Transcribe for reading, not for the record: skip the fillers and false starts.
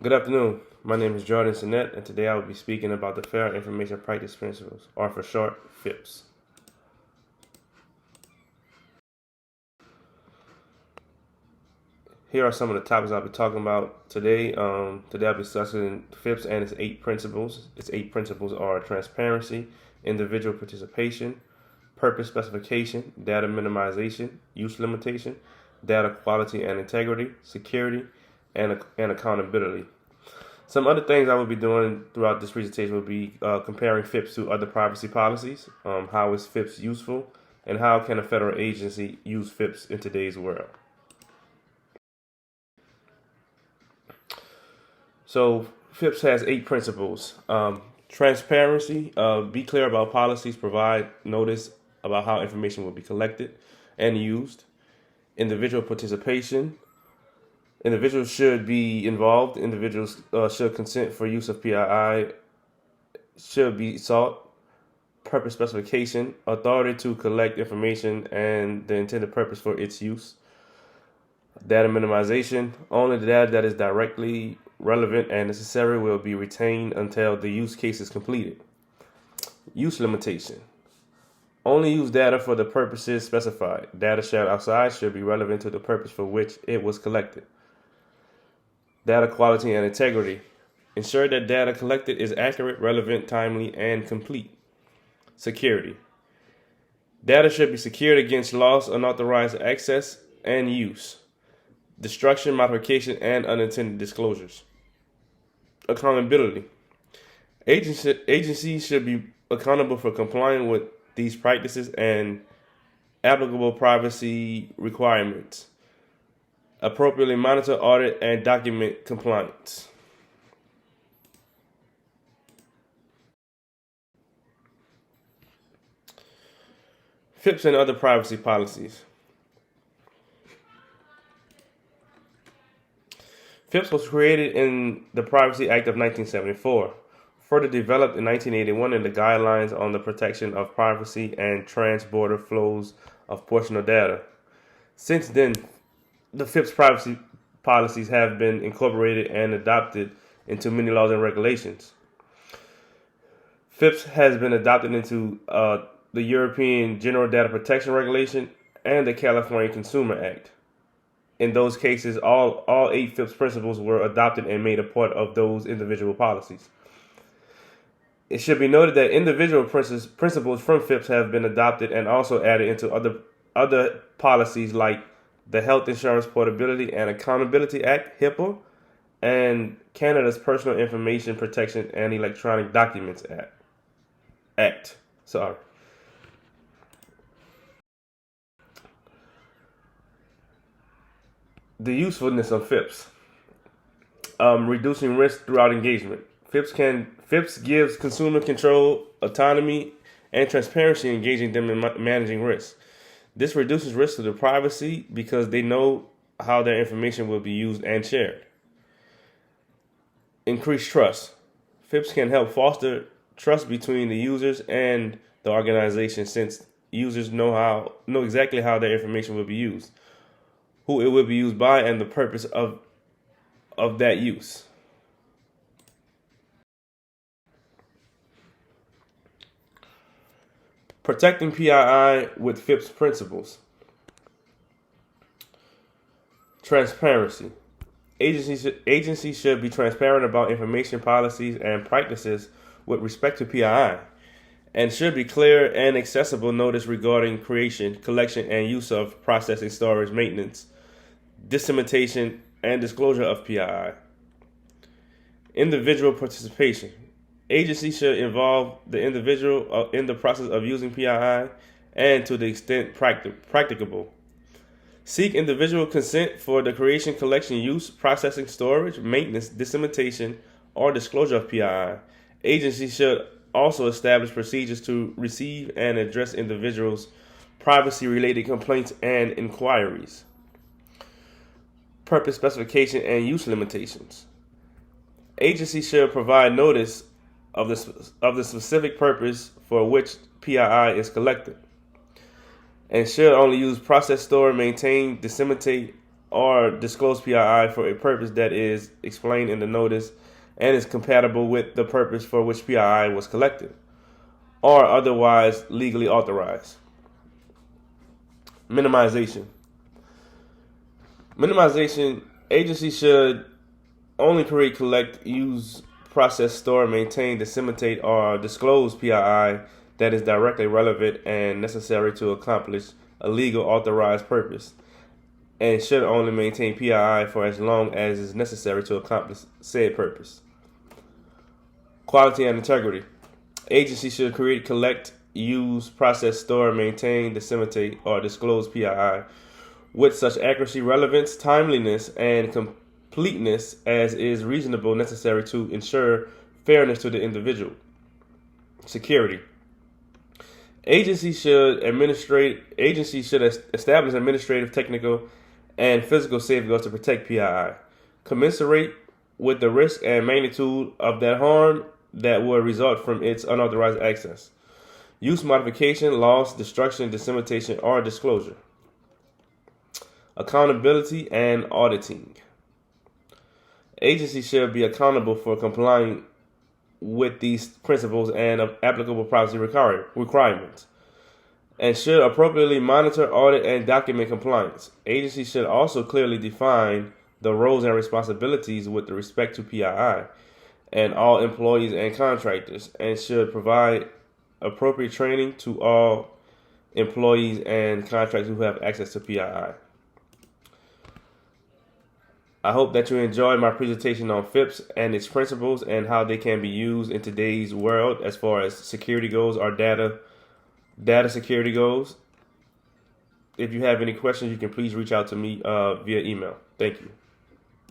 Good afternoon. My name is Jordan Sinet, and today I will be speaking about the Fair Information Practice Principles, or for short, FIPS. Here are some of the topics I'll be talking about today. Today I'll be discussing FIPS and its 8 principles. Its 8 principles are transparency, individual participation, purpose specification, data minimization, use limitation, data quality and integrity, security, and accountability. Some other things I will be doing throughout this presentation will be comparing FIPS to other privacy policies, how is FIPS useful, and how can a federal agency use FIPS in today's world. So FIPS has 8 principles. Transparency, be clear about policies, provide notice about how information will be collected and used. Individual participation, individuals should be involved. Individuals should consent for use of PII, should be sought. Purpose specification, authority to collect information and the intended purpose for its use. Data minimization, only the data that is directly relevant and necessary will be retained until the use case is completed. Use limitation, only use data for the purposes specified. Data shared outside should be relevant to the purpose for which it was collected. Data quality and integrity, ensure that data collected is accurate, relevant, timely, and complete. Security, data should be secured against loss, unauthorized access, and use, destruction, modification, and unintended disclosures. Accountability, agencies should be accountable for complying with these practices and applicable privacy requirements. Appropriately monitor, audit, and document compliance. FIPS and other privacy policies. FIPS was created in the Privacy Act of 1974, further developed in 1981 in the Guidelines on the Protection of Privacy and Trans-Border Flows of Personal Data. Since then, the FIPS privacy policies have been incorporated and adopted into many laws and regulations. FIPS has been adopted into the European General Data Protection Regulation and the California Consumer Act. In those cases, all 8 FIPS principles were adopted and made a part of those individual policies. It should be noted that individual principles from FIPS have been adopted and also added into other policies like the Health Insurance Portability and Accountability Act, HIPAA, and Canada's Personal Information Protection and Electronic Documents Act. The usefulness of FIPS. Reducing risk throughout engagement. FIPS gives consumer control, autonomy, and transparency, engaging them in managing risk. This reduces risk to their privacy because they know how their information will be used and shared. Increase trust. FIPS can help foster trust between the users and the organization, since users know exactly how their information will be used, who it will be used by, and the purpose of that use. Protecting PII with FIPS principles. Transparency. Agencies should be transparent about information policies and practices with respect to PII, and should be clear and accessible notice regarding creation, collection, and use of processing, storage, maintenance, dissemination, and disclosure of PII. Individual participation. Agencies should involve the individual in the process of using PII and to the extent practicable. Seek individual consent for the creation, collection, use, processing, storage, maintenance, dissemination, or disclosure of PII. Agencies should also establish procedures to receive and address individuals' privacy-related complaints and inquiries. Purpose specification and use limitations. Agencies should provide notice of the specific purpose for which PII is collected, and should only use, process, store, maintain, disseminate, or disclose PII for a purpose that is explained in the notice and is compatible with the purpose for which PII was collected, or otherwise legally authorized. Minimization. Minimization. Agencies should only create, collect, use, process, store, maintain, disseminate, or disclose PII that is directly relevant and necessary to accomplish a legal authorized purpose, and should only maintain PII for as long as is necessary to accomplish said purpose. Quality and integrity. Agencies should create, collect, use, process, store, maintain, disseminate, or disclose PII with such accuracy, relevance, timeliness, and completeness as is reasonable necessary to ensure fairness to the individual. Security. Agencies should establish administrative, technical, and physical safeguards to protect PII, commensurate with the risk and magnitude of that harm that will result from its unauthorized access, use, modification, loss, destruction, dissemination, or disclosure. Accountability and auditing. Agencies should be accountable for complying with these principles and applicable privacy requirements, and should appropriately monitor, audit, and document compliance. Agencies should also clearly define the roles and responsibilities with respect to PII and all employees and contractors, and should provide appropriate training to all employees and contractors who have access to PII. I hope that you enjoyed my presentation on FIPPs and its principles and how they can be used in today's world as far as security goes, or data security goes. If you have any questions, you can please reach out to me via email. Thank you.